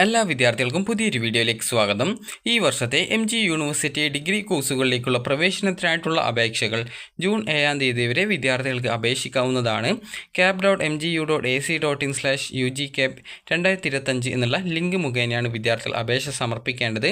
എല്ലാ വിദ്യാർത്ഥികൾക്കും പുതിയൊരു വീഡിയോയിലേക്ക് സ്വാഗതം. ഈ വർഷത്തെ MG യൂണിവേഴ്സിറ്റി ഡിഗ്രി കോഴ്സുകളിലേക്കുള്ള പ്രവേശനത്തിനായിട്ടുള്ള അപേക്ഷകൾ ജൂൺ 7 തീയതി വരെ വിദ്യാർത്ഥികൾക്ക് അപേക്ഷിക്കാവുന്നതാണ്. cap.mgu.ac.in/ugcap 2025 എന്നുള്ള ലിങ്ക് മുഖേനയാണ് വിദ്യാർത്ഥികൾ അപേക്ഷ സമർപ്പിക്കേണ്ടത്.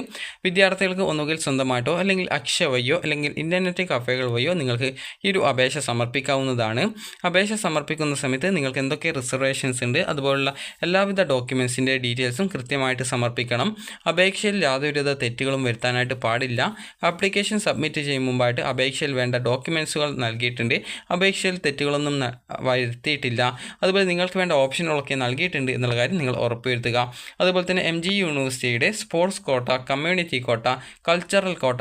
വിദ്യാർത്ഥികൾക്ക് ഒന്നുകിൽ സ്വന്തമായിട്ടോ അല്ലെങ്കിൽ അക്ഷയ വഴിയോ അല്ലെങ്കിൽ ഇൻ്റർനെറ്റ് കഫേകൾ വഴിയോ നിങ്ങൾക്ക് ഈ ഒരു അപേക്ഷ സമർപ്പിക്കാവുന്നതാണ്. അപേക്ഷ സമർപ്പിക്കുന്ന സമയത്ത് നിങ്ങൾക്ക് എന്തൊക്കെ റിസർവേഷൻസ് ഉണ്ട്, അതുപോലുള്ള എല്ലാവിധ ഡോക്യുമെൻസിൻ്റെ ഡീറ്റെയിൽസും കൃത്യമായിട്ട് സമർപ്പിക്കണം. അപേക്ഷയിൽ യാതൊരുവിധ തെറ്റുകളും വരുത്താനായിട്ട് പാടില്ല. ആപ്ലിക്കേഷൻ സബ്മിറ്റ് ചെയ്യും മുമ്പായിട്ട് അപേക്ഷയിൽ വേണ്ട ഡോക്യുമെൻസുകൾ നൽകിയിട്ടുണ്ട്. അപേക്ഷയിൽ തെറ്റുകളൊന്നും വരുത്തിയിട്ടില്ല. അതുപോലെ നിങ്ങൾക്ക് വേണ്ട ഓപ്ഷനുകളൊക്കെ നൽകിയിട്ടുണ്ട് എന്നുള്ള കാര്യം നിങ്ങൾ ഉറപ്പുവരുത്തുക. അതുപോലെ തന്നെ MG യൂണിവേഴ്സിറ്റിയുടെ sports quota, community quota, cultural കോട്ട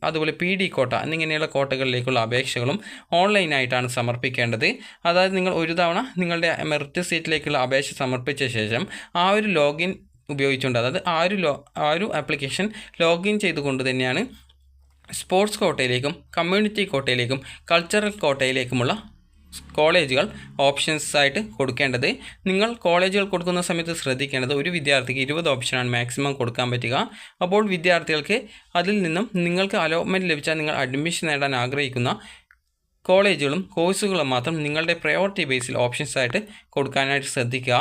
അതുപോലെ PD കോട്ട എന്നിങ്ങനെയുള്ള കോട്ടകളിലേക്കുള്ള അപേക്ഷകളും ഓൺലൈനായിട്ടാണ് സമർപ്പിക്കേണ്ടത്. അതായത് നിങ്ങൾ ഒരു തവണ നിങ്ങളുടെ മെറിറ്റ് സീറ്റിലേക്കുള്ള അപേക്ഷ സമർപ്പിച്ച ശേഷം ആ ഒരു ലോഗിൻ ഉപയോഗിച്ചുകൊണ്ട്, അതായത് ആ ഒരു ആപ്ലിക്കേഷൻ ലോഗിൻ ചെയ്തുകൊണ്ട് തന്നെയാണ് സ്പോർട്സ് കോട്ടയിലേക്കും കമ്മ്യൂണിറ്റി കോട്ടയിലേക്കും കൾച്ചറൽ കോട്ടയിലേക്കുമുള്ള കോളേജുകൾ ഓപ്ഷൻസ് ആയിട്ട് കൊടുക്കേണ്ടത്. നിങ്ങൾ കോളേജുകൾ കൊടുക്കുന്ന സമയത്ത് ശ്രദ്ധിക്കേണ്ടത് ഒരു വിദ്യാർത്ഥിക്ക് 20 ഓപ്ഷനാണ് മാക്സിമം കൊടുക്കാൻ പറ്റുക. അപ്പോൾ വിദ്യാർത്ഥികൾക്ക് അതിൽ നിന്നും നിങ്ങൾക്ക് അലോട്ട്മെൻറ്റ് ലഭിച്ചാൽ നിങ്ങൾ അഡ്മിഷൻ നേടാൻ ആഗ്രഹിക്കുന്ന കോളേജുകളും കോഴ്സുകളും മാത്രം നിങ്ങളുടെ പ്രയോറിറ്റി ബേസിൽ ഓപ്ഷൻസ് ആയിട്ട് കൊടുക്കാനായിട്ട് ശ്രദ്ധിക്കുക.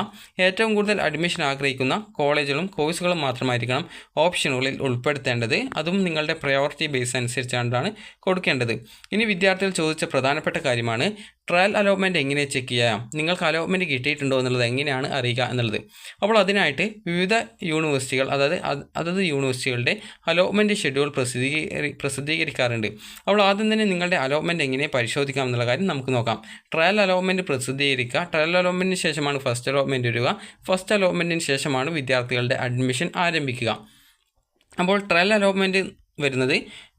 ഏറ്റവും കൂടുതൽ അഡ്മിഷൻ ആഗ്രഹിക്കുന്ന കോളേജുകളും കോഴ്സുകളും മാത്രമായിരിക്കണം ഓപ്ഷനുകളിൽ ഉൾപ്പെടുത്തേണ്ടത്. അതും നിങ്ങളുടെ പ്രയോറിറ്റി ബേസ് അനുസരിച്ചാണ് കൊടുക്കേണ്ടത്. ഇനി വിദ്യാർത്ഥികൾ ചോദിച്ച പ്രധാനപ്പെട്ട കാര്യമാണ് ട്രയൽ അലോട്ട്മെൻറ്റ് എങ്ങനെ ചെക്ക് ചെയ്യാം, നിങ്ങൾക്ക് അലോട്ട്മെൻറ്റ് കിട്ടിയിട്ടുണ്ടോ എന്നുള്ളത് എങ്ങനെയാണ് അറിയുക എന്നുള്ളത്. അപ്പോൾ അതിനായിട്ട് വിവിധ യൂണിവേഴ്സിറ്റികൾ, അതത് യൂണിവേഴ്സിറ്റികളുടെ അലോട്ട്മെൻറ്റ് ഷെഡ്യൂൾ പ്രസിദ്ധീകരിക്കാറുണ്ട്. അപ്പോൾ ആദ്യം തന്നെ നിങ്ങളുടെ അലോട്ട്മെൻറ്റ് എങ്ങനെ പരിശോധിക്കാം എന്നുള്ള കാര്യം നമുക്ക് നോക്കാം. ട്രയൽ അലോട്ട്മെൻറ്റ് പ്രസിദ്ധീകരിക്കുക. ട്രയൽ അലോട്ട്മെൻറ്റിന് ശേഷമാണ് ഫസ്റ്റ് അലോട്ട്മെൻറ്റ് വരിക. ഫസ്റ്റ് അലോട്ട്മെൻറ്റിന് ശേഷമാണ് വിദ്യാർത്ഥികളുടെ അഡ്മിഷൻ ആരംഭിക്കുക. അപ്പോൾ ട്രയൽ അലോട്ട്മെൻറ്റ് വരുന്നത്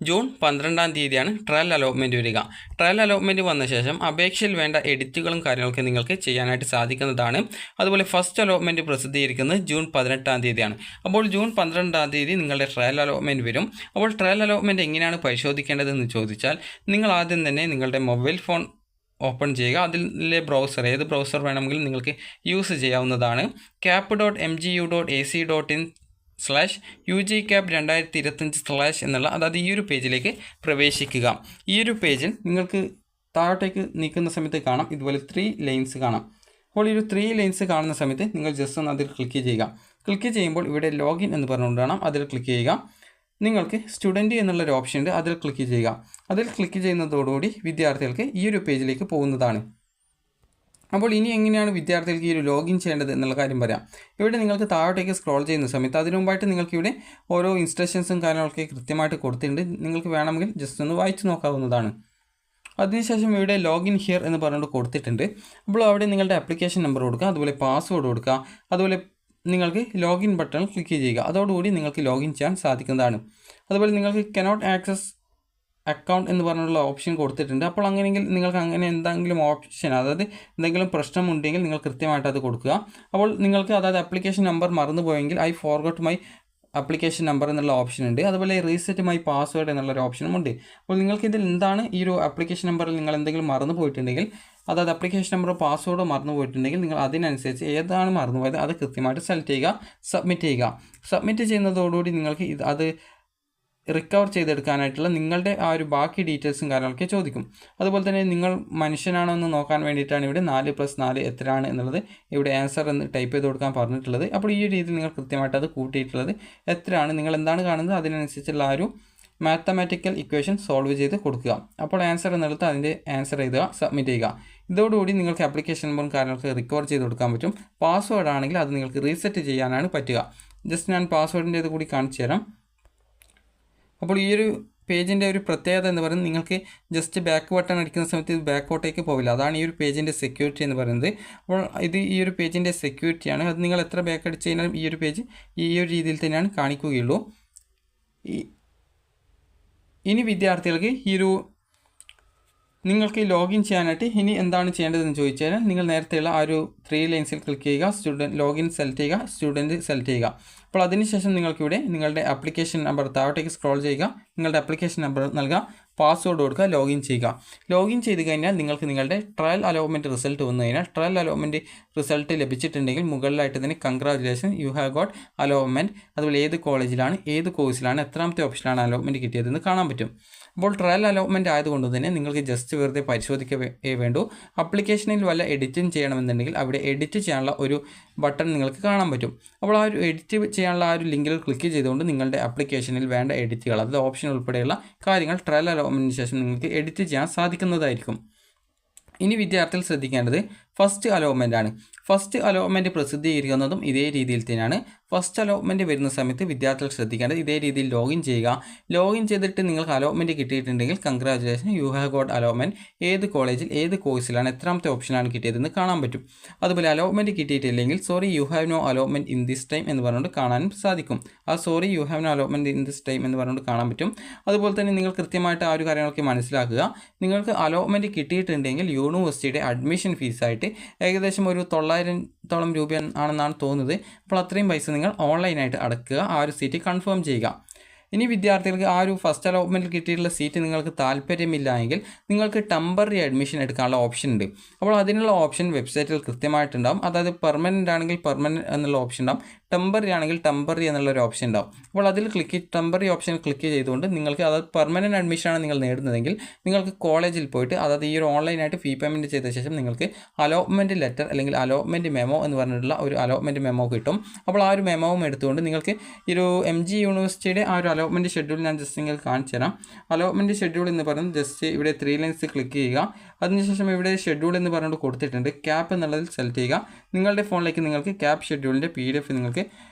ജൂൺ 12 തീയതിയാണ് ട്രയൽ അലോട്ട്മെൻറ്റ് വരിക. ട്രയൽ അലോട്ട്മെൻറ്റ് വന്ന ശേഷം അപേക്ഷയിൽ വേണ്ട എഡിറ്റുകളും കാര്യങ്ങളൊക്കെ നിങ്ങൾക്ക് ചെയ്യാനായിട്ട് സാധിക്കുന്നതാണ്. അതുപോലെ ഫസ്റ്റ് അലോട്ട്മെൻറ്റ് പ്രസിദ്ധീകരിക്കുന്നത് ജൂൺ 18 തീയതിയാണ്. അപ്പോൾ ജൂൺ 12 തീയതി നിങ്ങളുടെ ട്രയൽ അലോട്ട്മെൻറ്റ് വരും. അപ്പോൾ ട്രയൽ അലോട്ട്മെൻറ്റ് എങ്ങനെയാണ് പരിശോധിക്കേണ്ടതെന്ന് ചോദിച്ചാൽ നിങ്ങൾ ആദ്യം തന്നെ നിങ്ങളുടെ മൊബൈൽ ഫോൺ ഓപ്പൺ ചെയ്യുക. അതിലെ ബ്രൗസർ, ഏത് ബ്രൗസർ വേണമെങ്കിലും നിങ്ങൾക്ക് യൂസ് ചെയ്യാവുന്നതാണ്. cap.mgu.ac.in/ugcap 2025/ എന്നുള്ള, അതായത് ഈ ഒരു പേജിലേക്ക് പ്രവേശിക്കുക. ഈ ഒരു പേജിൽ നിങ്ങൾക്ക് താഴോട്ടേക്ക് നീക്കുന്ന സമയത്ത് കാണാം ഇതുപോലെ 3 ലൈൻസ് കാണാം. അപ്പോൾ ഈ ഒരു 3 ലൈൻസ് കാണുന്ന സമയത്ത് നിങ്ങൾ ജസ്റ്റ് ഒന്ന് അതിൽ ക്ലിക്ക് ചെയ്യുക. ക്ലിക്ക് ചെയ്യുമ്പോൾ ഇവിടെ ലോഗിൻ എന്ന് പറഞ്ഞുകൊണ്ടാണ് അതിൽ ക്ലിക്ക് ചെയ്യുക. നിങ്ങൾക്ക് സ്റ്റുഡൻറ്റ് എന്നുള്ളൊരു ഓപ്ഷൻ ഉണ്ട്, അതിൽ ക്ലിക്ക് ചെയ്യുക. അതിൽ ക്ലിക്ക് ചെയ്യുന്നതോടുകൂടി വിദ്യാർത്ഥികൾക്ക് ഈ ഒരു പേജിലേക്ക് പോകുന്നതാണ്. അപ്പോൾ ഇനി എങ്ങനെയാണ് വിദ്യാർത്ഥികൾക്ക് ഈ ഒരു ലോഗിൻ ചെയ്യേണ്ടത് എന്നുള്ള കാര്യം പറയാം. ഇവിടെ നിങ്ങൾക്ക് താഴോട്ടേക്ക് സ്ക്രോൾ ചെയ്യുന്ന സമയത്ത് അതിനു മുമ്പായിട്ട് നിങ്ങൾക്ക് ഇവിടെ ഓരോ ഇൻസ്ട്രക്ഷൻസും കാര്യങ്ങളൊക്കെ കൃത്യമായിട്ട് കൊടുത്തിട്ടുണ്ട്. നിങ്ങൾക്ക് വേണമെങ്കിൽ ജസ്റ്റ് ഒന്ന് വായിച്ചു നോക്കാവുന്നതാണ്. അതിനുശേഷം ഇവിടെ ലോഗിൻ ഹിയർ എന്ന് പറഞ്ഞുകൊണ്ട് കൊടുത്തിട്ടുണ്ട്. അപ്പോൾ അവിടെ നിങ്ങളുടെ ആപ്ലിക്കേഷൻ നമ്പർ കൊടുക്കുക, അതുപോലെ പാസ്വേഡ് കൊടുക്കുക, അതുപോലെ നിങ്ങൾക്ക് ലോഗിൻ ബട്ടൺ ക്ലിക്ക് ചെയ്യുക. അതോടുകൂടി നിങ്ങൾക്ക് ലോഗിൻ ചെയ്യാൻ സാധിക്കുന്നതാണ്. അതുപോലെ നിങ്ങൾക്ക് കനോട്ട് ആക്സസ് അക്കൗണ്ട് എന്ന് പറഞ്ഞുള്ള ഓപ്ഷൻ കൊടുത്തിട്ടുണ്ട്. അപ്പോൾ അങ്ങനെയെങ്കിൽ നിങ്ങൾക്ക് അങ്ങനെ എന്തെങ്കിലും ഓപ്ഷൻ, അതായത് എന്തെങ്കിലും പ്രശ്നമുണ്ടെങ്കിൽ നിങ്ങൾ കൃത്യമായിട്ട് അത് കൊടുക്കുക. അപ്പോൾ നിങ്ങൾക്ക് അതായത് ആപ്ലിക്കേഷൻ നമ്പർ മറന്നുപോയെങ്കിൽ I forgot my application number എന്നുള്ള ഓപ്ഷൻ ഉണ്ട്. അതുപോലെ റീസെറ്റ് മൈ പാസ്വേഡ് എന്നുള്ളൊരു ഓപ്ഷനും ഉണ്ട്. അപ്പോൾ നിങ്ങൾക്ക് ഇതിൽ എന്താണ് ഈ ഒരു ആപ്ലിക്കേഷൻ നമ്പറിൽ നിങ്ങൾ എന്തെങ്കിലും മറന്നു പോയിട്ടുണ്ടെങ്കിൽ, അതായത് ആപ്ലിക്കേഷൻ നമ്പറോ പാസ്വേഡോ മറന്നു പോയിട്ടുണ്ടെങ്കിൽ നിങ്ങൾ അതിനനുസരിച്ച് ഏതാണ് മറന്നുപോയത് അത് കൃത്യമായിട്ട് സെലക്ട് ചെയ്യുക, സബ്മിറ്റ് ചെയ്യുക. സബ്മിറ്റ് ചെയ്യുന്നതോടുകൂടി നിങ്ങൾക്ക് അത് റിക്കവർ ചെയ്തെടുക്കാനായിട്ടുള്ള നിങ്ങളുടെ ആ ഒരു ബാക്കി ഡീറ്റെയിൽസും കാര്യങ്ങളൊക്കെ ചോദിക്കും. അതുപോലെ തന്നെ നിങ്ങൾ മനുഷ്യനാണോ എന്ന് നോക്കാൻ വേണ്ടിയിട്ടാണ് ഇവിടെ 4+4 എത്രയാണ് എന്നുള്ളത് ഇവിടെ ആൻസർ എന്ന് ടൈപ്പ് ചെയ്ത് കൊടുക്കാൻ പറഞ്ഞിട്ടുള്ളത്. അപ്പോൾ ഈ രീതിയിൽ നിങ്ങൾ കൃത്യമായിട്ട് അത് കൂട്ടിയിട്ടുള്ളത് എത്രയാണ്, നിങ്ങൾ എന്താണ് കാണുന്നത് അതിനനുസരിച്ചുള്ള ആ ഒരു മാത്തമാറ്റിക്കൽ ഇക്വേഷൻ സോൾവ് ചെയ്ത് കൊടുക്കുക. അപ്പോൾ ആൻസർ എന്നെടുത്ത് അതിൻ്റെ ആൻസർ എഴുതുക, സബ്മിറ്റ് ചെയ്യുക. ഇതോടുകൂടി നിങ്ങൾക്ക് ആപ്ലിക്കേഷൻ നമ്പറും കാര്യങ്ങളൊക്കെ റിക്കവർ ചെയ്ത് കൊടുക്കാൻ പറ്റും. പാസ്വേഡ് ആണെങ്കിൽ അത് നിങ്ങൾക്ക് റീസെറ്റ് ചെയ്യാനാണ് പറ്റുക. ജസ്റ്റ് ഞാൻ പാസ്വേഡിൻ്റെ ഇത് കൂടി കാണിച്ചു തരാം. അപ്പോൾ ഈ ഒരു പേജിൻ്റെ ഒരു പ്രത്യേകത എന്ന് പറയുന്നത് നിങ്ങൾക്ക് ജസ്റ്റ് ബാക്ക് ബട്ടൺ അടിക്കുന്ന സമയത്ത് ഇത് ബാക്കോട്ടേക്ക് പോവില്ല. അതാണ് ഈ ഒരു പേജിൻ്റെ സെക്യൂരിറ്റി എന്ന് പറയുന്നത്. അപ്പോൾ ഇത് ഈ ഒരു പേജിൻ്റെ സെക്യൂരിറ്റിയാണ്. അത് നിങ്ങൾ എത്ര ബാക്ക് അടിച്ച് കഴിഞ്ഞാലും ഈ ഒരു പേജ് ഈ ഒരു രീതിയിൽ തന്നെയാണ് കാണിക്കുകയുള്ളൂ. ഇനി വിദ്യാർത്ഥികൾക്ക് നിങ്ങൾക്ക് ലോഗിൻ ചെയ്യാനായിട്ട് ഇനി എന്താണ് ചെയ്യേണ്ടതെന്ന് ചോദിച്ചു കഴിഞ്ഞാൽ നിങ്ങൾ നേരത്തെയുള്ള ആ ഒരു 3 ലൈൻസിൽ ക്ലിക്ക് ചെയ്യുക, ലോഗിൻ സെലക്ട് ചെയ്യുക, സ്റ്റുഡൻറ്റ് സെലക്ട് ചെയ്യുക. അപ്പോൾ അതിനുശേഷം നിങ്ങൾക്കിവിടെ നിങ്ങളുടെ ആപ്ലിക്കേഷൻ നമ്പർ താഴോട്ടേക്ക് സ്ക്രോൾ ചെയ്യുക, നിങ്ങളുടെ ആപ്ലിക്കേഷൻ നമ്പർ നൽകുക, പാസ്വേഡ് കൊടുക്കുക, ലോഗിൻ ചെയ്യുക. ലോഗിൻ ചെയ്ത് കഴിഞ്ഞാൽ നിങ്ങൾക്ക് നിങ്ങളുടെ ട്രയൽ അലോട്ട്മെൻറ്റ് റിസൾട്ട് വന്നു കഴിഞ്ഞാൽ ട്രയൽ അലോട്ട്മെൻറ്റ് റിസൾട്ട് ലഭിച്ചിട്ടുണ്ടെങ്കിൽ മുകളിലായിട്ട് തന്നെ congratulation, you have got allotment, അതുപോലെ ഏത് കോളേജിലാണ്, ഏത് കോഴ്സിലാണ്, എത്രാമത്തെ ഓപ്ഷനാണ് അലോട്ട്മെൻറ്റ് കിട്ടിയതെന്ന് കാണാൻ പറ്റും. അപ്പോൾ ട്രയൽ അലോട്ട്മെൻറ്റ് ആയതുകൊണ്ട് തന്നെ നിങ്ങൾക്ക് ജസ്റ്റ് വെറുതെ പരിശോധിക്കേ വേണ്ടൂ. ആപ്ലിക്കേഷനിൽ വല്ല എഡിറ്റിംഗ് ചെയ്യണമെന്നുണ്ടെങ്കിൽ അവിടെ എഡിറ്റ് ചെയ്യാനുള്ള ഒരു ബട്ടൺ നിങ്ങൾക്ക് കാണാൻ പറ്റും. അപ്പോൾ ആ ഒരു എഡിറ്റ് ചെയ്യാനുള്ള ആ ഒരു ലിങ്കിൽ ക്ലിക്ക് ചെയ്തുകൊണ്ട് നിങ്ങളുടെ ആപ്ലിക്കേഷനിൽ വേണ്ട എഡിറ്റുകൾ, അതായത് ഓപ്ഷൻ ഉൾപ്പെടെയുള്ള കാര്യങ്ങൾ ട്രയൽ അലോട്ട്മെൻറ്റിന് ശേഷം നിങ്ങൾക്ക് എഡിറ്റ് ചെയ്യാൻ സാധിക്കുന്നതായിരിക്കും. ഇനി വിദ്യാർത്ഥികൾ ശ്രദ്ധിക്കേണ്ടത് ഫസ്റ്റ് അലോട്ട്മെൻ്റ് ആണ്. ഫസ്റ്റ് അലോട്ട്മെൻറ്റ് പ്രസിദ്ധീകരിക്കുന്നതും ഇതേ രീതിയിൽ തന്നെയാണ്. ഫസ്റ്റ് അലോട്ട്മെൻറ്റ് വരുന്ന സമയത്ത് വിദ്യാർത്ഥികൾ ശ്രദ്ധിക്കേണ്ടത് ഇതേ രീതിയിൽ ലോഗിൻ ചെയ്യുക. ലോഗിൻ ചെയ്തിട്ട് നിങ്ങൾക്ക് അലോട്ട്മെൻറ്റ് കിട്ടിയിട്ടുണ്ടെങ്കിൽ congratulation, you have got allotment, ഏത് കോളേജിൽ, ഏത് കോഴ്സിലാണ്, എത്രാമത്തെ ഓപ്ഷനാണ് കിട്ടിയതെന്ന് കാണാൻ പറ്റും. അതുപോലെ അലോട്ട്മെൻറ്റ് കിട്ടിയിട്ടില്ലെങ്കിൽ sorry you have no allotment in this time എന്ന് പറഞ്ഞുകൊണ്ട് കാണാനും സാധിക്കും. ആ sorry you have no allotment in this time എന്ന് പറഞ്ഞുകൊണ്ട് കാണാൻ പറ്റും. അതുപോലെ തന്നെ നിങ്ങൾ കൃത്യമായിട്ട് ആ ഒരു കാര്യങ്ങളൊക്കെ മനസ്സിലാക്കുക. നിങ്ങൾക്ക് അലോട്ട്മെൻറ്റ് കിട്ടിയിട്ടുണ്ടെങ്കിൽ യൂണിവേഴ്സിറ്റിയുടെ അഡ്മിഷൻ ഫീസായിട്ട് ഏകദേശം ഒരു 900-ഓളം രൂപ ആണെന്നാണ് തോന്നുന്നത്. അപ്പോൾ അത്രയും പൈസ നിങ്ങൾ ഓൺലൈനായിട്ട് അടക്കുക, ആ ഒരു സീറ്റ് കൺഫേം ചെയ്യുക. ഇനി വിദ്യാർത്ഥികൾക്ക് ആ ഒരു ഫസ്റ്റ് അലോട്ട്മെൻറ്റിൽ കിട്ടിയിട്ടുള്ള സീറ്റ് നിങ്ങൾക്ക് താല്പര്യമില്ല എങ്കിൽ നിങ്ങൾക്ക് ടെമ്പററി അഡ്മിഷൻ എടുക്കാനുള്ള ഓപ്ഷൻ ഉണ്ട്. അപ്പോൾ അതിനുള്ള ഓപ്ഷൻ വെബ്സൈറ്റിൽ കൃത്യമായിട്ടുണ്ടാകും. അതായത് പെർമനൻ്റ് ആണെങ്കിൽ പെർമനൻ്റ് എന്നുള്ള ഓപ്ഷൻ ഉണ്ടാകും, ടെമ്പററി ആണെങ്കിൽ ടെമ്പററി എന്നുള്ളൊരു ഓപ്ഷൻ ഉണ്ടാവും. അപ്പോൾ അതിൽ ടെമ്പററി ഓപ്ഷൻ ക്ലിക്ക് ചെയ്തുകൊണ്ട് നിങ്ങൾക്ക് അതായത് പെർമനൻറ്റ് അഡ്മിഷനാണ് നിങ്ങൾ നേടുന്നതെങ്കിൽ നിങ്ങൾക്ക് കോളേജിൽ പോയിട്ട് അതായത് ഈ ഒരു ഓൺലൈനായിട്ട് ഫീ പേയ്മെൻറ്റ് ചെയ്ത ശേഷം നിങ്ങൾക്ക് അലോട്ട്മെൻറ്റ് ലെറ്റർ അല്ലെങ്കിൽ അലോട്ട്മെൻറ്റ് മെമോ എന്ന് പറഞ്ഞിട്ടുള്ള ഒരു അലോട്ട്മെൻറ്റ് മെമോ കിട്ടും. അപ്പോൾ ആ ഒരു മെമോവും എടുത്തുകൊണ്ട് നിങ്ങൾക്ക് ഈ ഒരു MG യൂണിവേഴ്സിറ്റിയുടെ ആ ഒരു അലോട്ട്മെൻറ്റ് ഷെഡ്യൂൾ ഞാൻ ജസ്റ്റ് നിങ്ങൾക്ക് കാണിച്ചു തരാം. അലോട്ട്മെൻറ്റ് ഷെഡ്യൂൾ എന്ന് പറയുന്നത് ജസ്റ്റ് ഇവിടെ 3 ലൈൻസ് ക്ലിക്ക് ചെയ്യുക. അതിനുശേഷം ഇവിടെ ഷെഡ്യൂൾ എന്ന് പറഞ്ഞുകൊണ്ട് കൊടുത്തിട്ടുണ്ട്, ക്യാപ്പ് എന്നുള്ളതിൽ സെലക്ട് ചെയ്യുക. നിങ്ങളുടെ ഫോണിലേക്ക് നിങ്ങൾക്ക് ക്യാപ്പ് ഷെഡ്യൂളിൻ്റെ PDF നിങ്ങൾക്ക്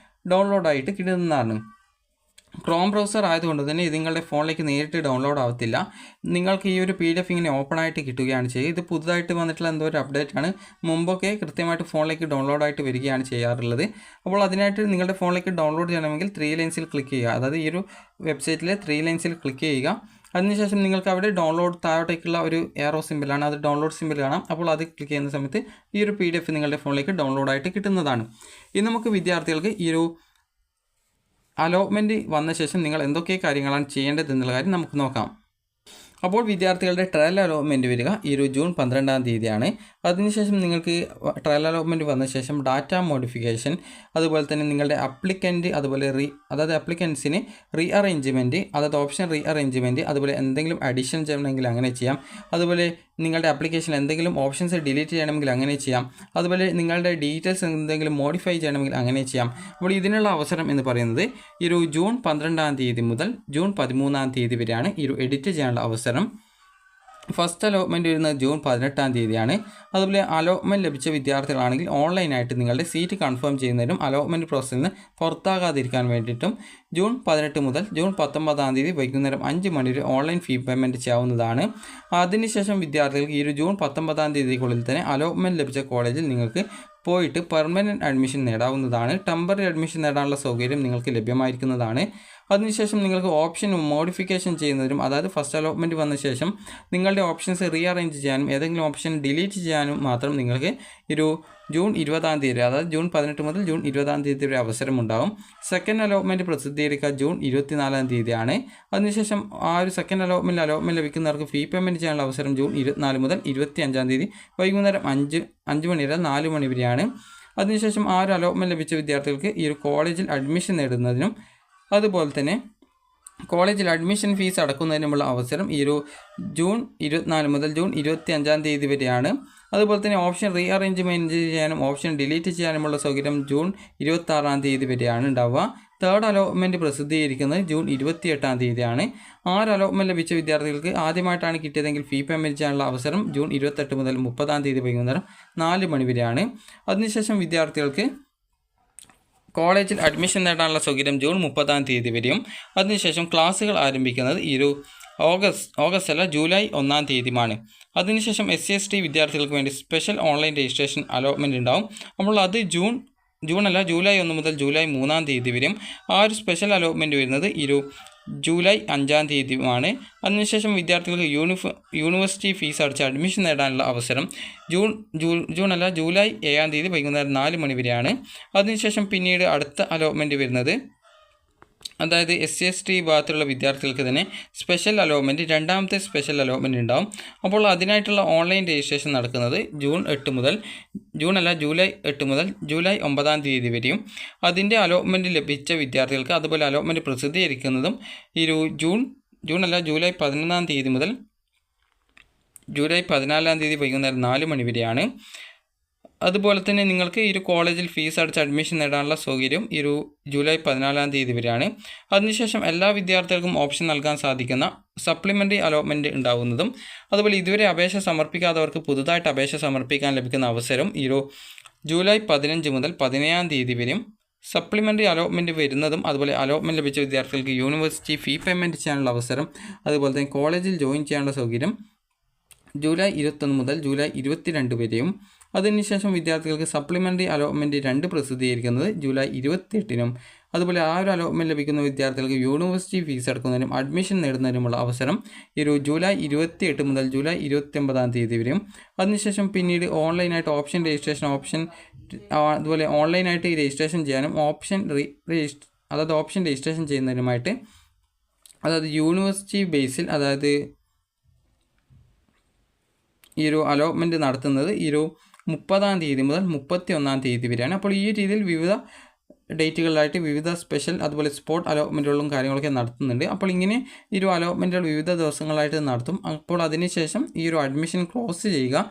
ഡൗൺലോഡായിട്ട് കിട്ടുന്നതാണ്. ക്രോം ബ്രൗസർ ആയതുകൊണ്ട് തന്നെ ഇത് നിങ്ങളുടെ ഫോണിലേക്ക് നേരിട്ട് ഡൗൺലോഡ് ആവത്തില്ല. നിങ്ങൾക്ക് ഈ ഒരു PDF ഇങ്ങനെ ഓപ്പൺ ആയിട്ട് കിട്ടുകയാണ് ചെയ്യുക. ഇത് പുതുതായിട്ട് വന്നിട്ടുള്ള എന്തോ ഒരു അപ്ഡേറ്റ് ആണ്. മുമ്പൊക്കെ കൃത്യമായിട്ട് ഫോണിലേക്ക് ഡൗൺലോഡായിട്ട് വരികയാണ് ചെയ്യാറുള്ളത്. അപ്പോൾ അതിനായിട്ട് നിങ്ങളുടെ ഫോണിലേക്ക് ഡൗൺലോഡ് ചെയ്യണമെങ്കിൽ 3 ലൈൻസിൽ ക്ലിക്ക് ചെയ്യുക. അതായത് ഈ ഒരു വെബ്സൈറ്റിലെ 3 ലൈൻസിൽ ക്ലിക്ക് ചെയ്യുക. അതിനുശേഷം നിങ്ങൾക്ക് അവിടെ ഡൗൺലോഡ് താഴോട്ടേക്കുള്ള ഒരു ഏറോ സിമ്പിളാണ്, അത് ഡൗൺലോഡ് സിമ്പിൾ കാണാം. അപ്പോൾ അത് ക്ലിക്ക് ചെയ്യുന്ന സമയത്ത് ഈ ഒരു PDF നിങ്ങളുടെ ഫോണിലേക്ക് ഡൗൺലോഡായിട്ട് കിട്ടുന്നതാണ്. ഇനി നമുക്ക് വിദ്യാർത്ഥികൾക്ക് ഈ ഒരു അലോട്ട്മെൻറ്റ് വന്ന ശേഷം നിങ്ങൾ എന്തൊക്കെ കാര്യങ്ങളാണ് ചെയ്യേണ്ടത് എന്നുള്ള കാര്യം നമുക്ക് നോക്കാം. അപ്പോൾ വിദ്യാർത്ഥികളുടെ ട്രയൽ അലോട്ട്മെൻറ്റ് വരിക ഈ ഒരു ജൂൺ 12-ാം തീയതിയാണ്. അതിനുശേഷം നിങ്ങൾക്ക് ട്രയൽ അലോട്ട്മെൻറ്റ് വന്ന ശേഷം ഡാറ്റ മോഡിഫിക്കേഷൻ, അതുപോലെ തന്നെ നിങ്ങളുടെ അപ്ലിക്കൻറ്റ്, അതുപോലെ അതായത് അപ്ലിക്കൻസിന് റീഅറേഞ്ച്മെൻറ്റ്, അതായത് ഓപ്ഷൻ റീഅറേഞ്ച്മെൻറ്റ്, അതുപോലെ എന്തെങ്കിലും അഡീഷൻ ചെയ്യണമെങ്കിൽ അങ്ങനെ ചെയ്യാം. അതുപോലെ നിങ്ങളുടെ ആപ്ലിക്കേഷനിൽ എന്തെങ്കിലും ഓപ്ഷൻസ് ഡിലീറ്റ് ചെയ്യണമെങ്കിൽ അങ്ങനെ ചെയ്യാം. അതുപോലെ നിങ്ങളുടെ ഡീറ്റെയിൽസ് എന്തെങ്കിലും മോഡിഫൈ ചെയ്യണമെങ്കിൽ അങ്ങനെ ചെയ്യാം. അപ്പോൾ ഇതിനുള്ള അവസരം എന്ന് പറയുന്നത് ഈ ഒരു ജൂൺ 12-ാം തീയതി മുതൽ ജൂൺ 13-ാം തീയതി വരെയാണ് ഈ ഒരു എഡിറ്റ് ചെയ്യാനുള്ള അവസരം. ഫസ്റ്റ് അലോട്ട്മെൻറ്റ് വരുന്നത് ജൂൺ 18-ാം തീയതിയാണ്. അതുപോലെ അലോട്ട്മെൻറ്റ് ലഭിച്ച വിദ്യാർത്ഥികളാണെങ്കിൽ ഓൺലൈനായിട്ട് നിങ്ങളുടെ സീറ്റ് കൺഫേം ചെയ്യുന്നതിനും അലോട്ട്മെൻറ്റ് പ്രോസസ്സിൽ നിന്ന് പുറത്താകാതിരിക്കാൻ വേണ്ടിയിട്ടും ജൂൺ 18 മുതൽ ജൂൺ 19-ാം തീയതി വൈകുന്നേരം 5 മണി വരെ ഓൺലൈൻ ഫീ പേയ്മെൻറ്റ് ചെയ്യാവുന്നതാണ്. അതിനുശേഷം വിദ്യാർത്ഥികൾക്ക് ഈ ഒരു ജൂൺ 19-ാം തീയതിക്കുള്ളിൽ തന്നെ അലോട്ട്മെൻറ്റ് ലഭിച്ച കോളേജിൽ നിങ്ങൾക്ക് പോയിട്ട് പെർമനൻറ്റ് അഡ്മിഷൻ നേടാവുന്നതാണ്. ടെമ്പററി അഡ്മിഷൻ നേടാനുള്ള സൗകര്യം നിങ്ങൾക്ക് ലഭ്യമായിരിക്കുന്നതാണ്. അതിനുശേഷം നിങ്ങൾക്ക് ഓപ്ഷൻ മോഡിഫിക്കേഷൻ ചെയ്യുന്നതിനും, അതായത് ഫസ്റ്റ് അലോട്ട്മെൻറ്റ് വന്ന ശേഷം നിങ്ങളുടെ ഓപ്ഷൻസ് റീഅറേഞ്ച് ചെയ്യാനും ഏതെങ്കിലും ഓപ്ഷൻ ഡിലീറ്റ് ചെയ്യാനും മാത്രം നിങ്ങൾക്ക് ഒരു ജൂൺ 20-ാം തീയതി, അതായത് ജൂൺ 18 മുതൽ ജൂൺ 20-ാം തീയതി വരെ അവസരമുണ്ടാകും. സെക്കൻഡ് അലോട്ട്മെൻറ്റ് പ്രസിദ്ധീകരിക്കുക ജൂൺ 24-ാം തീയതിയാണ്. അതിനുശേഷം ആ ഒരു സെക്കൻഡ് അലോട്ട്മെൻറ്റ് ലഭിക്കുന്നവർക്ക് ഫീ പേയ്മെൻറ്റ് ചെയ്യാനുള്ള അവസരം ജൂൺ 24 മുതൽ 25-ാം തീയതി വൈകുന്നേരം 5 മണി വരെ 4 മണി വരെയാണ്. അതിനുശേഷം ആ ഒരു അലോട്ട്മെൻറ്റ് ലഭിച്ച വിദ്യാർത്ഥികൾക്ക് ഈ ഒരു കോളേജിൽ അഡ്മിഷൻ നേടുന്നതിനും അതുപോലെ തന്നെ കോളേജിൽ അഡ്മിഷൻ ഫീസ് അടക്കുന്നതിനുമുള്ള അവസരം ഈ ഒരു ജൂൺ 24 മുതൽ ജൂൺ 25-ാം തീയതി വരെയാണ്. അതുപോലെ തന്നെ ഓപ്ഷൻ റീഅറേഞ്ച്മെൻറ്റ് ചെയ്യാനും ഓപ്ഷൻ ഡിലീറ്റ് ചെയ്യാനുമുള്ള സൗകര്യം ജൂൺ 26-ാം തീയതി വരെയാണ് ഉണ്ടാവുക. തേർഡ് അലോട്ട്മെൻറ്റ് പ്രസിദ്ധീകരിക്കുന്നത് ജൂൺ 28-ാം തീയതിയാണ്. 6 അലോട്ട്മെൻറ്റ് ലഭിച്ച വിദ്യാർത്ഥികൾക്ക് ആദ്യമായിട്ടാണ് കിട്ടിയതെങ്കിൽ ഫീ പേയ്മെൻറ്റ് ചെയ്യാനുള്ള അവസരം ജൂൺ 28 മുതൽ 30-ാം തീയതി വൈകുന്നേരം 4 മണി വരെയാണ്. അതിനുശേഷം വിദ്യാർത്ഥികൾക്ക് കോളേജിൽ അഡ്മിഷൻ നേടാനുള്ള സൗകര്യം ജൂൺ 30-ാം തീയതി വരെയും. അതിനുശേഷം ക്ലാസ്സുകൾ ആരംഭിക്കുന്നത് ഈ ഒരു ഓഗസ്റ്റ് അല്ല ജൂലൈ 1-ാം തീയതിയുമാണ്. അതിനുശേഷം SC/ST വിദ്യാർത്ഥികൾക്ക് വേണ്ടി സ്പെഷ്യൽ ഓൺലൈൻ രജിസ്ട്രേഷൻ അലോട്ട്മെൻറ്റ് ഉണ്ടാവും. അപ്പോൾ അത് ജൂലൈ 1 മുതൽ ജൂലൈ 3-ാം തീയതി വരെയും. ആ ഒരു സ്പെഷ്യൽ അലോട്ട്മെൻറ്റ് വരുന്നത് ഈ ഒരു ജൂലൈ 5-ാം തീയതിയുമാണ്. അതിനുശേഷം വിദ്യാർത്ഥികൾക്ക് യൂണിവേഴ്സിറ്റി ഫീസ് അടച്ച് അഡ്മിഷൻ നേടാനുള്ള അവസരം ജൂലൈ 7-ാം തീയതി വൈകുന്നേരം 4 മണി വരെയാണ്. അതിനുശേഷം പിന്നീട് അടുത്ത അലോട്ട്മെൻറ്റ് വരുന്നത്, അതായത് SC/ST വിഭാഗത്തിലുള്ള വിദ്യാർത്ഥികൾക്ക് തന്നെ സ്പെഷ്യൽ അലോട്ട്മെൻറ്റ്, രണ്ടാമത്തെ സ്പെഷ്യൽ അലോട്ട്മെൻറ്റ് ഉണ്ടാവും. അപ്പോൾ അതിനായിട്ടുള്ള ഓൺലൈൻ രജിസ്ട്രേഷൻ നടക്കുന്നത് ജൂലൈ 8 മുതൽ ജൂലൈ 9-ാം തീയതി വരെയും. അതിൻ്റെ അലോട്ട്മെൻറ്റ് ലഭിച്ച വിദ്യാർത്ഥികൾക്ക്, അതുപോലെ അലോട്ട്മെൻറ്റ് പ്രസിദ്ധീകരിക്കുന്നതും ജൂലൈ 11-ാം തീയതി മുതൽ ജൂലൈ 14-ാം തീയതി വൈകുന്നേരം 4 മണി വരെയാണ്. അതുപോലെ തന്നെ നിങ്ങൾക്ക് ഈ ഒരു കോളേജിൽ ഫീസ് അടച്ച് അഡ്മിഷൻ നേടാനുള്ള സൗകര്യം ജൂലൈ 14-ാം തീയതി വരെയാണ്. അതിനുശേഷം എല്ലാ വിദ്യാർത്ഥികൾക്കും ഓപ്ഷൻ നൽകാൻ സാധിക്കുന്ന സപ്ലിമെൻ്ററി അലോട്ട്മെൻറ്റ് ഉണ്ടാവുന്നതും, അതുപോലെ ഇതുവരെ അപേക്ഷ സമർപ്പിക്കാത്തവർക്ക് പുതുതായിട്ട് അപേക്ഷ സമർപ്പിക്കാൻ ലഭിക്കുന്ന അവസരം ജൂലൈ 15 മുതൽ 17-ാം തീയതി വരെയും. സപ്ലിമെൻ്ററി അലോട്ട്മെൻറ്റ് വരുന്നതും, അതുപോലെ അലോട്ട്മെൻറ്റ് ലഭിച്ച വിദ്യാർത്ഥികൾക്ക് യൂണിവേഴ്സിറ്റി ഫീ പേയ്മെൻറ്റ് ചെയ്യാനുള്ള അവസരം, അതുപോലെ തന്നെ കോളേജിൽ ജോയിൻ ചെയ്യാനുള്ള സൗകര്യം ജൂലൈ 21 മുതൽ ജൂലൈ 22 വരെയും. അതിനുശേഷം വിദ്യാർത്ഥികൾക്ക് സപ്ലിമെൻ്ററി അലോട്ട്മെൻറ്റ് 2 പ്രസിദ്ധീകരിക്കുന്നത് ജൂലൈ 28-നും, അതുപോലെ ആ ഒരു അലോട്ട്മെൻറ്റ് ലഭിക്കുന്ന വിദ്യാർത്ഥികൾക്ക് യൂണിവേഴ്സിറ്റി ഫീസ് അടക്കുന്നതിനും അഡ്മിഷൻ നേടുന്നതിനുമുള്ള അവസരം ജൂലൈ 28 മുതൽ ജൂലൈ 29-ാം തീയതി വരെയും. അതിനുശേഷം പിന്നീട് ഓൺലൈനായിട്ട് അതുപോലെ ഓൺലൈനായിട്ട് ഈ രജിസ്ട്രേഷൻ ചെയ്യാനും ഓപ്ഷൻ രജിസ്ട്രേഷൻ ചെയ്യുന്നതിനുമായിട്ട്, അതായത് യൂണിവേഴ്സിറ്റി ബേസിൽ, അതായത് ഈ ഒരു അലോട്ട്മെൻറ്റ് നടത്തുന്നത് 30-ാം തീയതി മുതൽ 31-ാം തീയതി വരെയാണ്. അപ്പോൾ ഈ രീതിയിൽ വിവിധ ഡേറ്റുകളിലായിട്ട് വിവിധ സ്പെഷ്യൽ, അതുപോലെ സ്പോട്ട് അലോട്ട്മെൻറ്റുകളും കാര്യങ്ങളൊക്കെ നടത്തുന്നുണ്ട്. അപ്പോൾ ഇങ്ങനെ ഈ ഒരു അലോട്ട്മെൻറ്റുകൾ വിവിധ ദിവസങ്ങളായിട്ട് നടത്തും. അപ്പോൾ അതിനുശേഷം ഈ ഒരു അഡ്മിഷൻ ക്ലോസ് ചെയ്യുക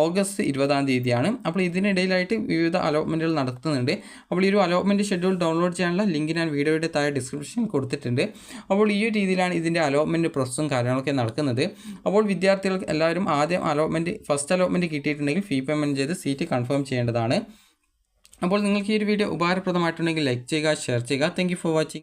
ഓഗസ്റ്റ് 20-ാം തീയതിയാണ്. അപ്പോൾ ഇതിനിടയിലായിട്ട് വിവിധ അലോട്ട്മെൻറ്റുകൾ നടത്തുന്നുണ്ട്. അപ്പോൾ ഈ ഒരു അലോട്ട്മെൻറ്റ് ഷെഡ്യൂൾ ഡൗൺലോഡ് ചെയ്യാനുള്ള ലിങ്ക് ഞാൻ വീഡിയോയുടെ താഴെ ഡിസ്ക്രിപ്ഷനിൽ കൊടുത്തിട്ടുണ്ട്. അപ്പോൾ ഈ ഒരു രീതിയിലാണ് ഇതിൻ്റെ അലോട്ട്മെൻറ്റ് പ്രോസസ്സും കാര്യങ്ങളൊക്കെ നടക്കുന്നത്. അപ്പോൾ വിദ്യാർത്ഥികൾക്ക് എല്ലാവരും ആദ്യം ഫസ്റ്റ് അലോട്ട്മെൻറ്റ് കിട്ടിയിട്ടുണ്ടെങ്കിൽ ഫീ പേയ്മെൻറ്റ് ചെയ്ത് സീറ്റ് കൺഫേം ചെയ്യേണ്ടതാണ്. അപ്പോൾ നിങ്ങൾക്ക് ഈ ഒരു വീഡിയോ ഉപകാരപ്രദമായിട്ടുണ്ടെങ്കിൽ ലൈക്ക് ചെയ്യുക, ഷെയർ ചെയ്യുക. Thank you for watching.